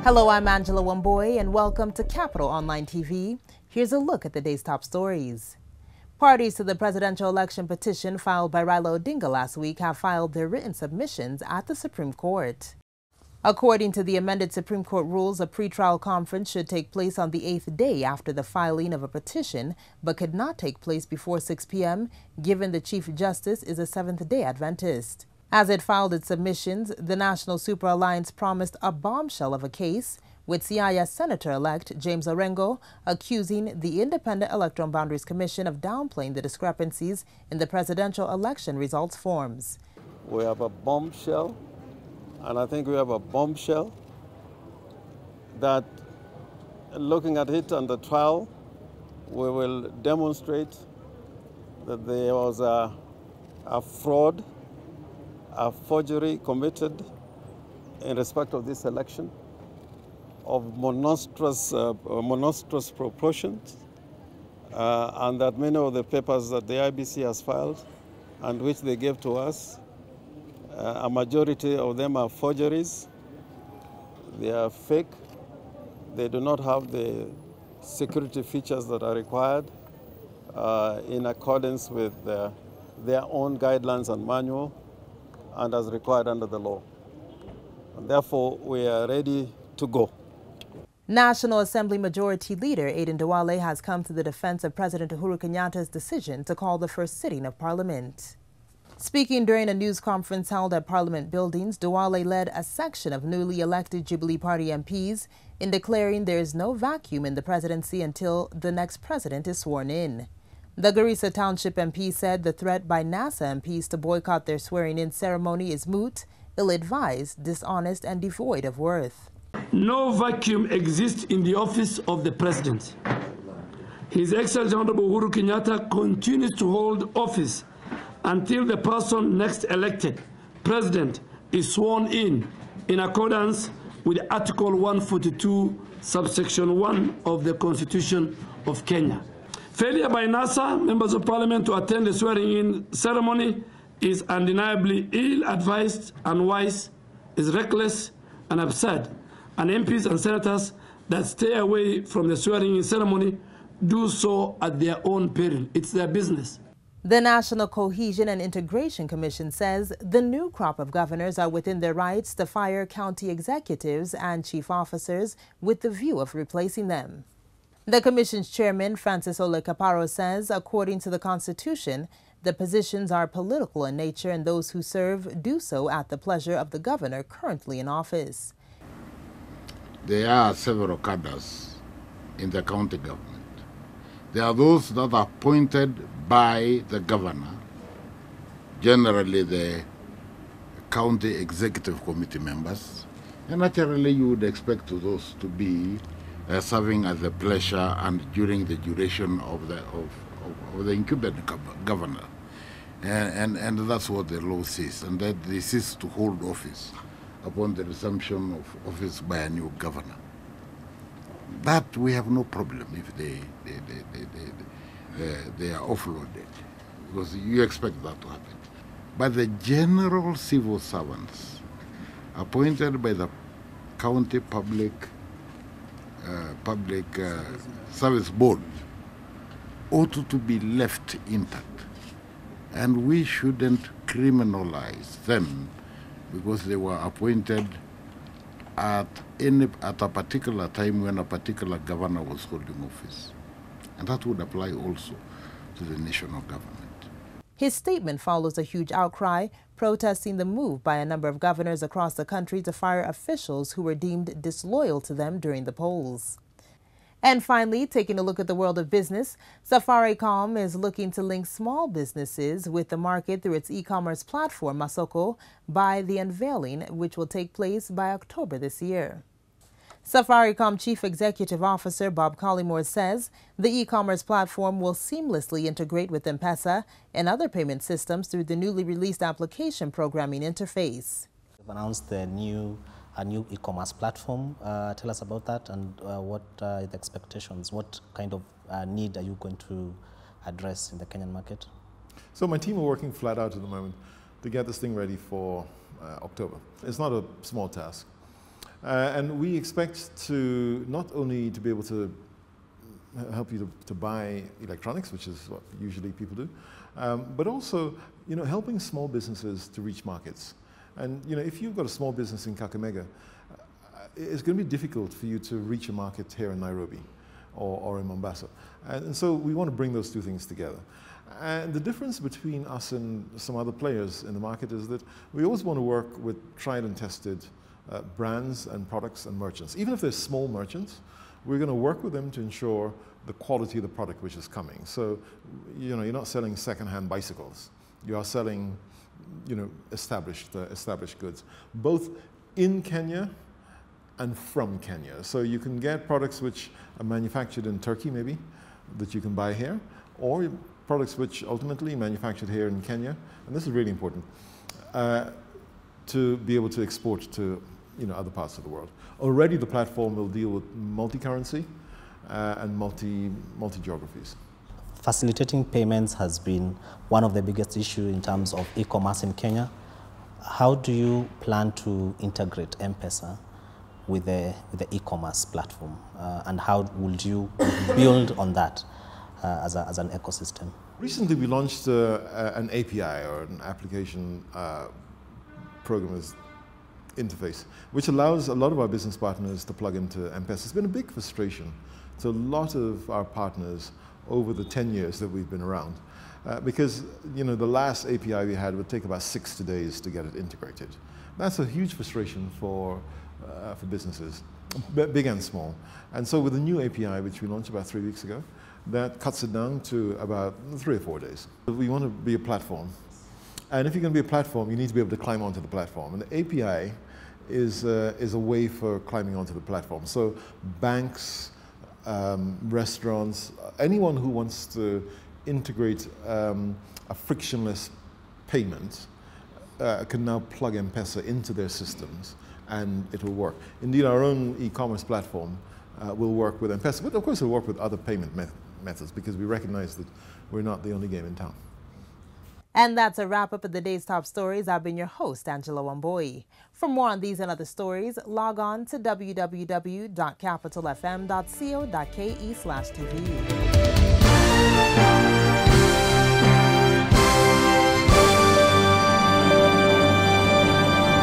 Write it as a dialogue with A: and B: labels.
A: Hello, I'm Angela Wamboy, and welcome to Kaparo Online TV. Here's a look at the day's top stories. Parties to the presidential election petition filed by Raila Odinga last week have filed their written submissions at the Supreme Court. According to the amended Supreme Court rules, a pretrial conference should take place on the 8th day after the filing of a petition, but could not take place before 6 p.m., given the Chief Justice is a Seventh-day Adventist. As it filed its submissions, the National Super Alliance promised a bombshell of a case, with CIS Senator-elect James Orengo accusing the Independent Electoral Boundaries Commission of downplaying the discrepancies in the presidential election results forms.
B: We have a bombshell, and I think we have a bombshell that, looking at it on the trial, we will demonstrate that there was a fraud, a forgery committed in respect of this election of monstrous proportions, and that many of the papers that the IBC has filed and which they gave to us, a majority of them are forgeries. They are fake. They do not have the security features that are required in accordance with their own guidelines and manual, and as required under the law. And therefore, we are ready to go.
A: National Assembly Majority Leader Aden Duale has come to the defense of President Uhuru Kenyatta's decision to call the first sitting of Parliament. Speaking during a news conference held at Parliament buildings, Duale led a section of newly elected Jubilee Party MPs in declaring there is no vacuum in the presidency until the next president is sworn in. The Garissa Township MP said the threat by NASA MPs to boycott their swearing-in ceremony is moot, ill-advised, dishonest, and devoid of worth.
C: No vacuum exists in the office of the President. His Excellency Honorable Uhuru Kenyatta continues to hold office until the person next elected President is sworn in accordance with Article 142, subsection 1 of the Constitution of Kenya. Failure by NASA members of Parliament to attend the swearing-in ceremony is undeniably ill-advised, unwise, is reckless and absurd, and MPs and senators that stay away from the swearing-in ceremony do so at their own peril. It's their business.
A: The National Cohesion and Integration Commission says the new crop of governors are within their rights to fire county executives and chief officers with the view of replacing them. The Commission's chairman, Francis Kaparo, says, according to the Constitution, the positions are political in nature and those who serve do so at the pleasure of the governor currently in office.
D: There are several cadres in the county government. There are those that are appointed by the governor, generally the county executive committee members, and naturally you would expect those to be serving at the pleasure and during the duration of the incumbent governor. And that's what the law says, and that they cease to hold office upon the resumption of office by a new governor. That we have no problem if they are offloaded, because you expect that to happen. But the general civil servants appointed by the county public service board ought to be left intact, and we shouldn't criminalize them because they were appointed at a particular time when a particular governor was holding office. And that would apply also to the national government.
A: His statement follows a huge outcry protesting the move by a number of governors across the country to fire officials who were deemed disloyal to them during the polls. And finally, taking a look at the world of business, Safaricom is looking to link small businesses with the market through its e-commerce platform, Masoko, by the unveiling, which will take place by October this year. Safaricom Chief Executive Officer Bob Collymore says the e-commerce platform will seamlessly integrate with M-Pesa and other payment systems through the newly released application programming interface.
E: We've announced a new e-commerce platform. Tell us about that and what are the expectations? What kind of need are you going to address in the Kenyan market?
F: So my team are working flat out at the moment to get this thing ready for October. It's not a small task. And we expect to not only to be able to help you to buy electronics, which is what usually people do, but also, helping small businesses to reach markets. And, if you've got a small business in Kakamega, it's going to be difficult for you to reach a market here in Nairobi or in Mombasa. And so we want to bring those two things together. And the difference between us and some other players in the market is that we always want to work with tried and tested brands and products and merchants. Even if they're small merchants, we're going to work with them to ensure the quality of the product which is coming. So, you're not selling second-hand bicycles. You are selling, established goods, both in Kenya and from Kenya. So you can get products which are manufactured in Turkey, maybe, that you can buy here, or products which ultimately manufactured here in Kenya, and this is really important, to be able to export to other parts of the world. Already the platform will deal with multi-currency and multi-geographies.
E: Facilitating payments has been one of the biggest issues in terms of e-commerce in Kenya. How do you plan to integrate M-Pesa with the e-commerce platform, and how would you build on that as an ecosystem?
F: Recently we launched an API, or an application programmer's interface, which allows a lot of our business partners to plug into M-Pesa. It's been a big frustration to a lot of our partners over the 10 years that we've been around, because the last API we had would take about 60 days to get it integrated. That's a huge frustration for businesses, big and small. And so with the new API, which we launched about 3 weeks ago, that cuts it down to about 3 or 4 days. We want to be a platform. And if you're going to be a platform, you need to be able to climb onto the platform. And the API is a way for climbing onto the platform. So banks, restaurants, anyone who wants to integrate a frictionless payment can now plug M-Pesa into their systems, and it will work. Indeed, our own e-commerce platform will work with M-Pesa, but of course it'll work with other payment methods, because we recognize that we're not the only game in town.
A: And that's a wrap-up of the day's top stories. I've been your host, Angela Wamboi. For more on these and other stories, log on to www.capitalfm.co.ke/tv.